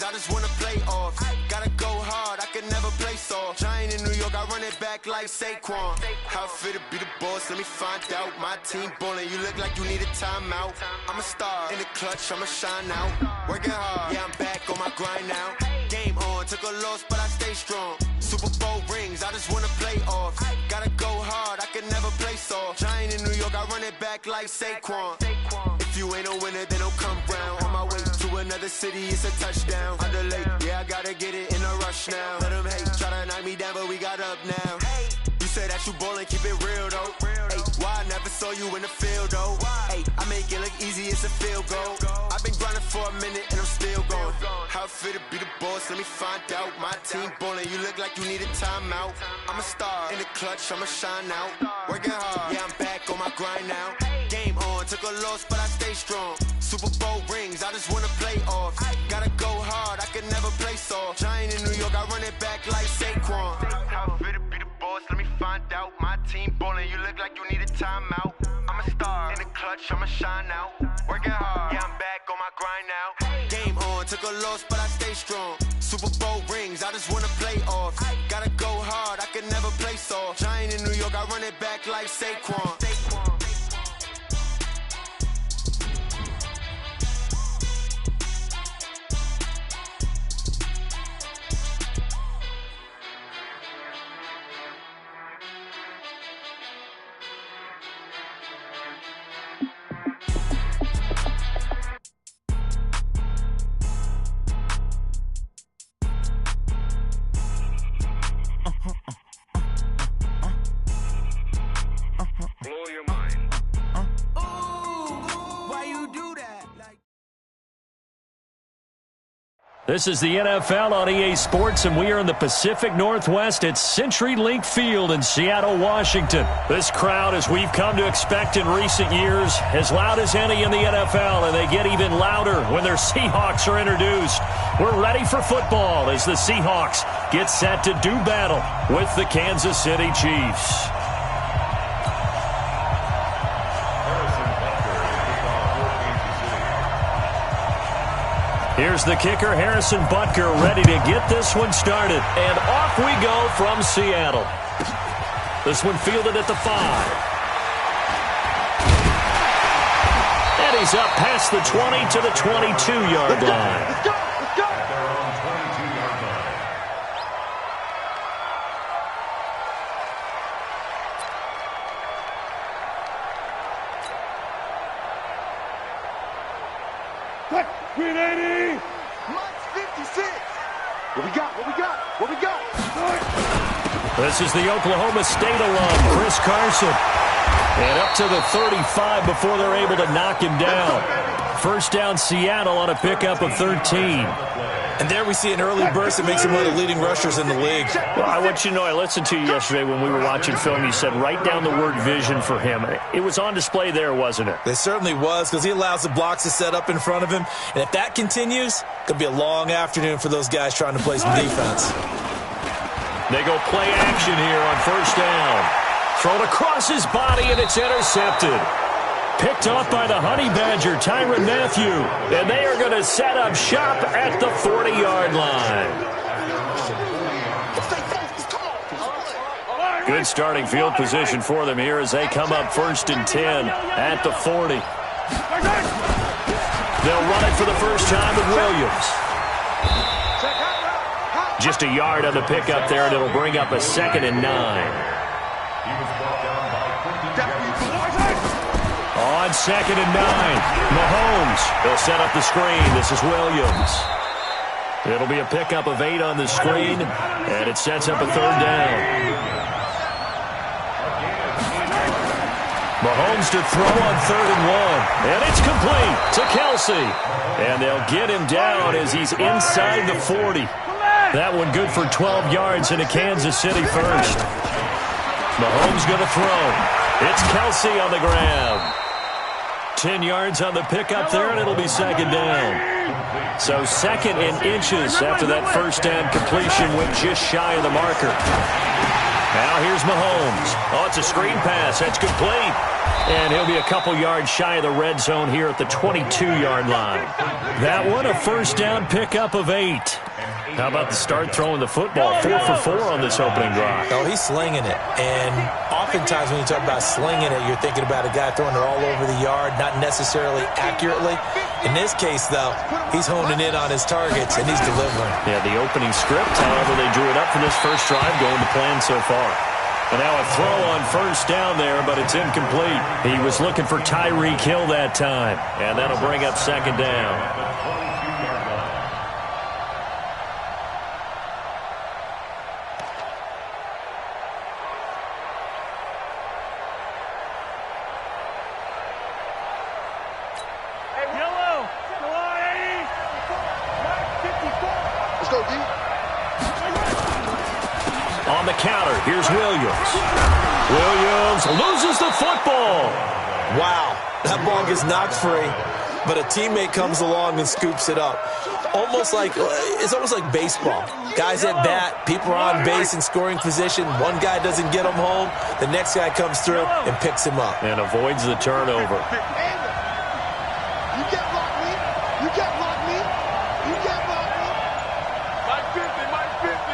rings, I just wanna play off. Gotta go hard, I can never play soft. Giant in New York, I run it back like Saquon. How fit to be the boss, let me find out. My team ballin', you look like you need a timeout. I'm a star, in the clutch, I'ma shine out. Working hard, yeah, I'm back on my grind now. Game on, took a loss, but I stay strong. Super Bowl rings, I just wanna play off. Gotta go hard, I can never play soft. Giant in New York, I run it back like Saquon. If you ain't a winner, then don't come round. On my way to another city, it's a touchdown. Underlay, yeah, I gotta get it in a rush now. Let them hate, try to knock me down, but we got up now. You said that you ballin', keep it real though. Hey, why I never saw you in the field though? Hey, I make it look easy, it's a field goal. I've been grinding for a minute and I'm still going. How fit to be the boss, let me find out. My team ballin', you look like you need a timeout. I'm a star, in the clutch, I'ma shine out. Working hard, yeah, I'm back on my grind now. Game on, took a loss, but I stay strong. Super Bowl rings, I just wanna play off. Gotta go hard, I can never play soft. Giant in New York, I run it back like Saquon. How fit to be the boss, let me find out. My team ballin', you look like you need a timeout. I'm a star, in the clutch, I'ma shine out. Working hard, yeah, I'm back on my grind now. Game on, took a loss, but I stay strong. Super Bowl rings, I just wanna play off. Gotta go hard, I can never play soft. Giant in New York, I run it back like Saquon. This is the NFL on EA Sports, and we are in the Pacific Northwest at CenturyLink Field in Seattle, Washington. This crowd, as we've come to expect in recent years, as loud as any in the NFL, and they get even louder when their Seahawks are introduced. We're ready for football as the Seahawks get set to do battle with the Kansas City Chiefs. Here's the kicker, Harrison Butker, ready to get this one started. And off we go from Seattle. This one fielded at the 5. And he's up past the 20 to the 22-yard line. Let's go! Let's go! Quick! 380! Mike's 56! What we got? What we got? What we got? This is the Oklahoma State alum, Chris Carson. And up to the 35 before they're able to knock him down. First down, Seattle on a pickup of 13. And there we see an early burst that makes him one of the leading rushers in the league. Well, I want you to know, I listened to you yesterday when we were watching film. You said write down the word vision for him. It was on display there, wasn't it? It certainly was, because he allows the blocks to set up in front of him. And if that continues, it could be a long afternoon for those guys trying to play some defense. They go play action here on first down. Thrown across his body, and it's intercepted. Picked off by the Honey Badger, Tyrann Mathieu. And they are going to set up shop at the 40-yard line. Good starting field position for them here as they come up first and 10 at the 40. They'll run it for the first time with Williams. Just a yard on the pickup there, and it'll bring up a 2nd and 9. On 2nd and 9, Mahomes. They'll set up the screen. This is Williams. It'll be a pickup of 8 on the screen, and it sets up a 3rd down. Mahomes to throw on 3rd and 1, and it's complete to Kelsey. And they'll get him down as he's inside the 40. That one good for 12 yards into Kansas City first. Mahomes going to throw. It's Kelsey on the grab. 10 yards on the pickup there, and it'll be 2nd down. So 2nd and inches after that first down completion went just shy of the marker. Now here's Mahomes. Oh, it's a screen pass. That's complete. And he'll be a couple yards shy of the red zone here at the 22-yard line. That one, a first down pickup of 8. How about the start throwing the football? 4 for 4 on this opening drive. Oh, he's slinging it. And oftentimes when you talk about slinging it, you're thinking about a guy throwing it all over the yard, not necessarily accurately. In this case, though, he's honing in on his targets, and he's delivering. Yeah, the opening script, however, they drew it up for this first drive, going to plan so far. And now a throw on first down there, but it's incomplete. He was looking for Tyreek Hill that time, and that'll bring up second down. On the counter, here's Williams. Williams loses the football. Wow, that ball gets knocked free, but a teammate comes along and scoops it up. It's almost like baseball. Guys at bat, people are on base in scoring position. One guy doesn't get him home. The next guy comes through and picks him up. And avoids the turnover. You can't block me. You can't block me. You can't block me. Mike 50, Mike 50.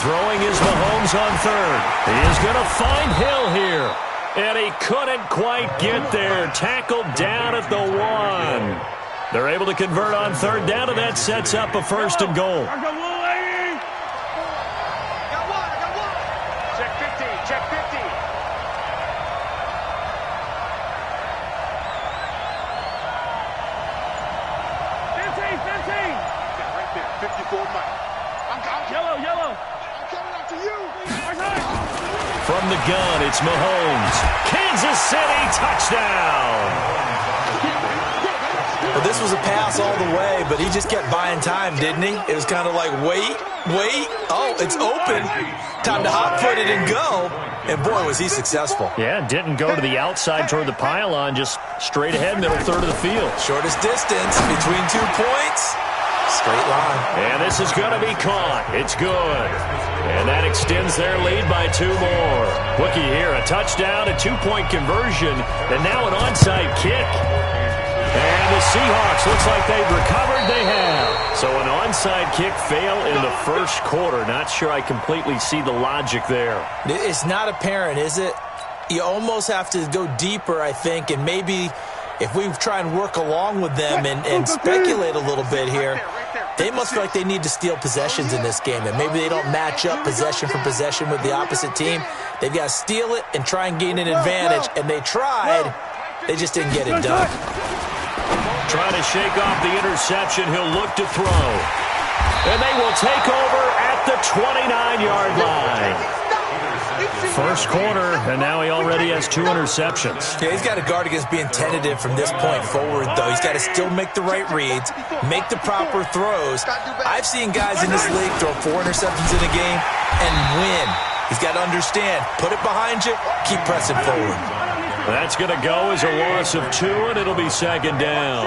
Throwing is Mahomes on third. He is going to find Hill here. And he couldn't quite get there. Tackled down at the 1. They're able to convert on third down, and that sets up a first and goal. Got one. Check 50, check 50. 15. Right there, 54 Mike. I'm yellow. I'm coming after you. From the gun, it's Mahomes. Kansas City touchdown. Well, this was a pass all the way, but he just kept buying time, didn't he? It was kind of like, wait. Oh, it's open. Time to hot foot it and go. And, boy, was he successful. Yeah, didn't go to the outside toward the pylon, just straight ahead, middle third of the field. Shortest distance between 2 points. Straight line. And this is going to be caught. It's good. And that extends their lead by 2 more. Looky here, a touchdown, a 2-point conversion, and now an onside kick. And the Seahawks, looks like they've recovered. They have. So an onside kick fail in the first quarter. Not sure I completely see the logic there. It's not apparent, is it? You almost have to go deeper, I think, and maybe if we try and work along with them and speculate a little bit here, they must feel like they need to steal possessions in this game, and maybe they don't match up possession for possession with the opposite team. They've got to steal it and try and gain an advantage, and they tried. They just didn't get it done. Trying to shake off the interception. He'll look to throw. And they will take over at the 29-yard line. First quarter, and now he already has 2 interceptions. Yeah, he's got to guard against being tentative from this point forward, though. He's got to still make the right reads, make the proper throws. I've seen guys in this league throw 4 interceptions in a game and win. He's got to understand, put it behind you, keep pressing forward. That's going to go as a loss of 2, and it'll be second down.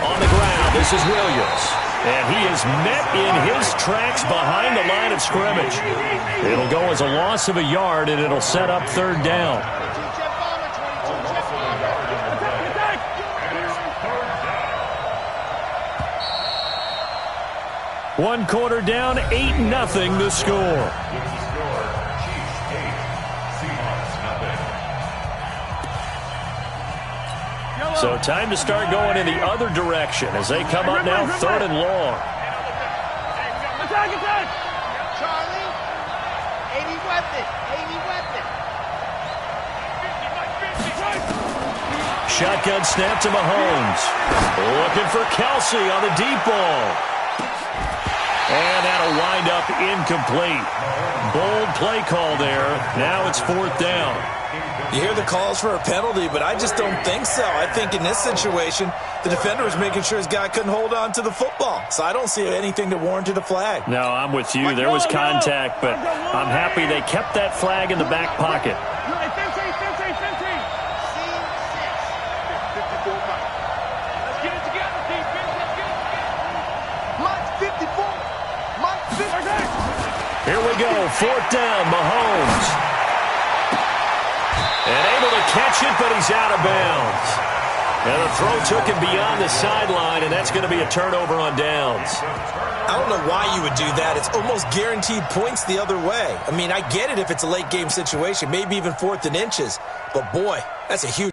On the ground, this is Williams. And he is met in his tracks behind the line of scrimmage. It'll go as a loss of a yard, and it'll set up third down. One quarter down, 8-0 the score. So time to start going in the other direction as they come up now third and long. Attack! Charlie, 80 weapon. Shotgun snap to Mahomes. Looking for Kelsey on the deep ball. And that'll wind up incomplete. Bold play call there. Now it's fourth down. You hear the calls for a penalty, but I just don't think so. I think in this situation, the defender was making sure his guy couldn't hold on to the football. So I don't see anything to warrant a flag. No, I'm with you. There was contact, but I'm happy they kept that flag in the back pocket. Here with to go. 4th down, Mahomes. And able to catch it, but he's out of bounds. And the throw took him beyond the sideline, and that's going to be a turnover on downs. I don't know why you would do that. It's almost guaranteed points the other way. I mean, I get it if it's a late game situation, maybe even 4th and inches. But, boy, that's a huge...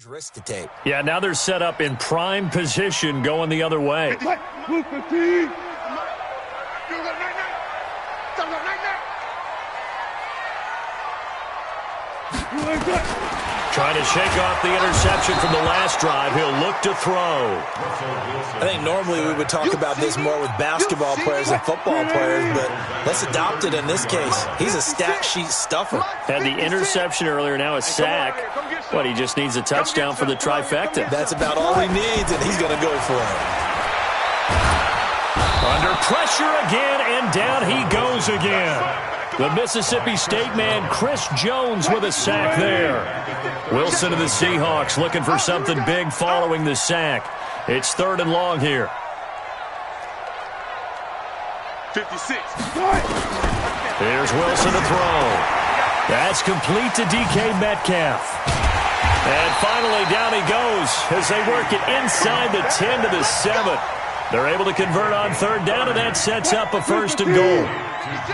risk to take. Yeah, now they're set up in prime position going the other way. Trying to shake off the interception from the last drive. He'll look to throw. I think normally we would talk about this more with basketball players and football players, but let's adopt it in this case. He's a stat sheet stuffer. Had the interception earlier, now a sack. But he just needs a touchdown for the trifecta. That's about all he needs, and he's going to go for it. Under pressure again, and down he goes again. The Mississippi State man, Chris Jones, with a sack there. Wilson of the Seahawks looking for something big following the sack. It's 3rd and long here. 56. Here's Wilson to throw. That's complete to DK Metcalf. And finally, down he goes as they work it inside the 10 to the 7. They're able to convert on 3rd down, and that sets up a 1st and goal.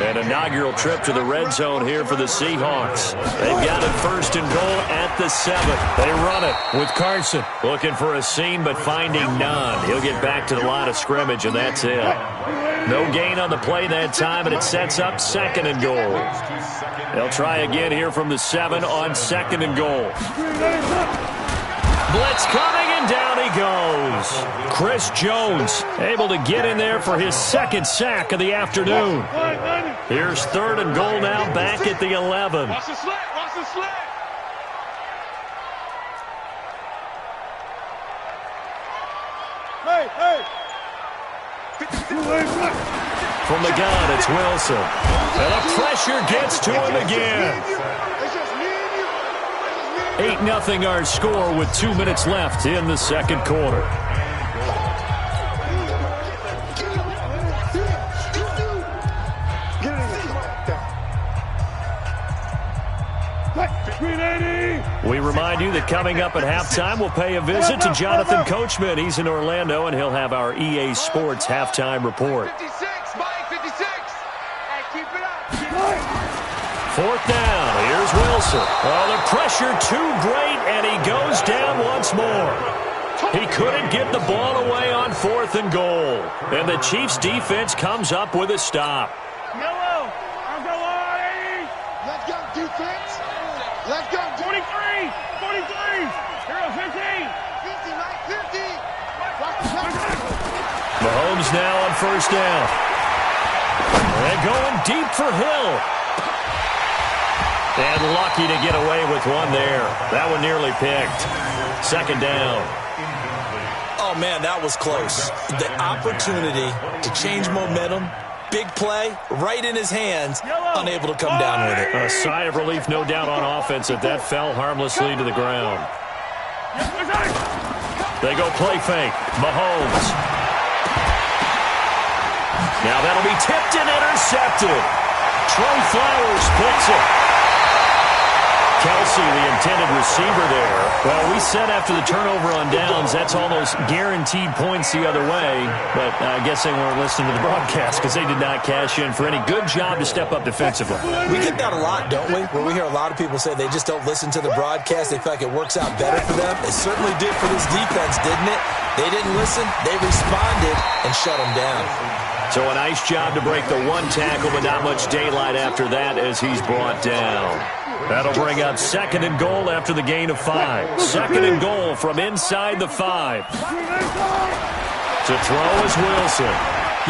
An inaugural trip to the red zone here for the Seahawks. They've got it 1st and goal at the 7. They run it with Carson. Looking for a seam, but finding none. He'll get back to the line of scrimmage, and that's it. No gain on the play that time, and it sets up 2nd and goal. They'll try again here from the 7 on 2nd and goal. Blitz coming, and down he goes. Chris Jones able to get in there for his 2nd sack of the afternoon. Here's 3rd and goal now, back at the 11. Watch the slant, watch the slant. Hey. From the gun, it's Wilson. And the pressure gets to him again. 8-0 our score with 2 minutes left in the 2nd quarter. We remind you that coming up at halftime, we'll pay a visit to Jonathan Coachman. He's in Orlando, and he'll have our EA Sports halftime report. 4th down. Here's Wilson. Oh, the pressure too great, and he goes down once more. He couldn't get the ball away on 4th and goal. And the Chiefs' defense comes up with a stop. Yellow. I'll go on, 80. Let's go, defense. Let's go. 43. 43. Hero 15. 50, Mike, 50. Mahomes now on 1st down. And going deep for Hill. And lucky to get away with one there. That one nearly picked. 2nd down. Oh, man, that was close. The opportunity to change momentum, big play, right in his hands, unable to come down with it. A sigh of relief, no doubt, on offense that that fell harmlessly to the ground. They go play fake. Mahomes. Now that'll be tipped and intercepted. Trey Flowers picks it. Kelsey, the intended receiver there. Well, we said after the turnover on downs, that's almost guaranteed points the other way. But I guess they weren't listening to the broadcast because they did not cash in for any good job to step up defensively. We get that a lot, don't we? Where we hear a lot of people say they just don't listen to the broadcast. They feel like it works out better for them. It certainly did for this defense, didn't it? They didn't listen. They responded and shut them down. So a nice job to break the one tackle, but not much daylight after that as he's brought down. That'll bring up 2nd and goal after the gain of 5. 2nd and goal from inside the 5. To throw is Wilson.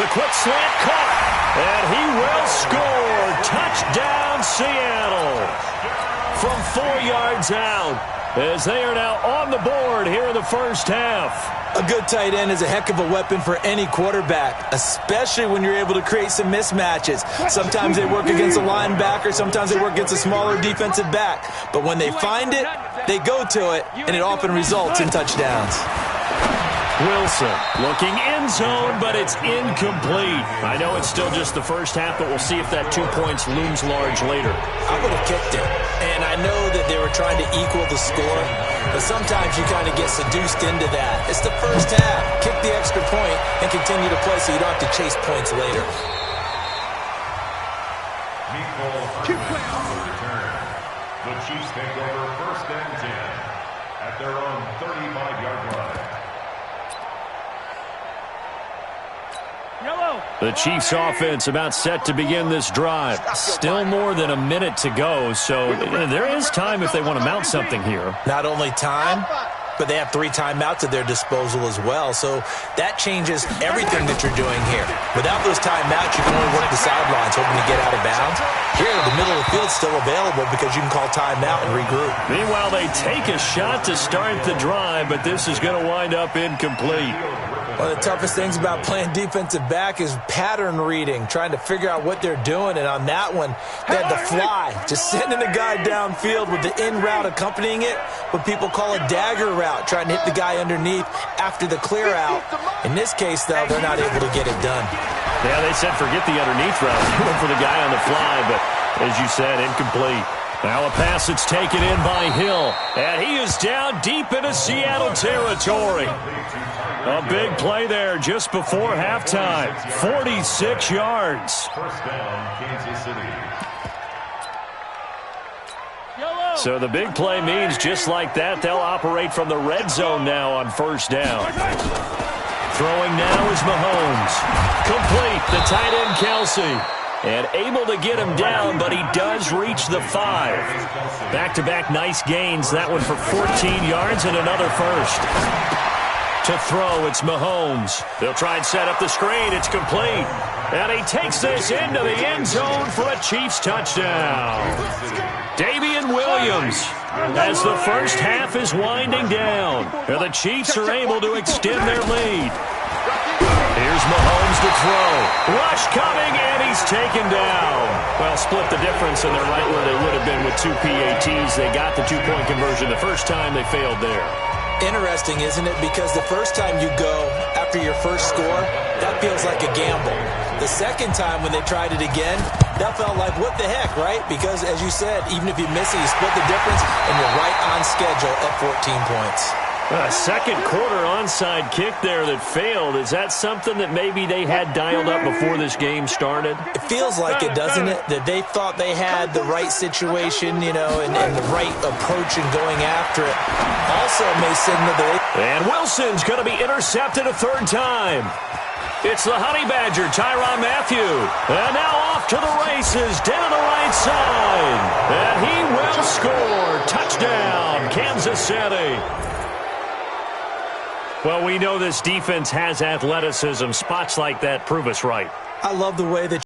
The quick slant caught, and he will score. Touchdown, Seattle. From 4 yards out. as they are now on the board here in the first half. A good tight end is a heck of a weapon for any quarterback, especially when you're able to create some mismatches. Sometimes they work against a linebacker, sometimes they work against a smaller defensive back. But when they find it, they go to it, and it often results in touchdowns. Wilson looking end zone, but it's incomplete. I know it's still just the first half, but we'll see if that 2 points looms large later. I would have kicked it, and I know that they were trying to equal the score, but sometimes you kind of get seduced into that. It's the first half. Kick the extra point and continue to play so you don't have to chase points later. The Chiefs take over 1st and 10 at their own 35-yard line. The Chiefs offense about set to begin this drive. Still more than a minute to go, so there is time if they want to mount something here. Not only time, but they have 3 timeouts at their disposal as well, so that changes everything that you're doing here. Without those timeouts, you can only work the sidelines, hoping to get out of bounds. Here, the middle of the field's still available because you can call timeout and regroup. Meanwhile, they take a shot to start the drive, but this is going to wind up incomplete. One of the toughest things about playing defensive back is pattern reading, trying to figure out what they're doing. And on that one, they had the fly, just sending a guy downfield with the in route accompanying it, what people call a dagger route, trying to hit the guy underneath after the clear out. In this case, though, they're not able to get it done. Yeah, they said forget the underneath route. They went for the guy on the fly, but as you said, incomplete. Now a pass that's taken in by Hill, and he is down deep into Seattle territory. A big play there just before halftime. 46 yards. First down, Kansas City. So the big play means just like that, they'll operate from the red zone now on first down. Throwing now is Mahomes. Complete, the tight end Kelsey. And able to get him down, but he does reach the 5. Back-to-back nice gains. That one for 14 yards and another first. To throw, it's Mahomes. They'll try and set up the screen. It's complete. And he takes this into the end zone for a Chiefs touchdown. Damian Williams, as the first half is winding down. And the Chiefs are able to extend their lead. Here's Mahomes to throw. Rush coming, and he's taken down. Well, split the difference, and they're right where they would have been with 2 PATs. They got the 2-point conversion the first time. They failed there. Interesting, isn't it? Because the first time you go after your first score, that feels like a gamble. The second time when they tried it again, that felt like, what the heck, right? Because, as you said, even if you miss it, you split the difference, and you're right on schedule at 14 points. A second quarter onside kick there that failed. Is that something that maybe they had dialed up before this game started? It feels like it, doesn't it? That they thought they had the right situation, you know, and the right approach in going after it. Also may signal that And Wilson's going to be intercepted a third time. It's the Honey Badger, Tyrann Mathieu. And now off to the races, down the right side. And he will score. Touchdown, Kansas City. Well, we know this defense has athleticism. Spots like that prove us right. I love the way that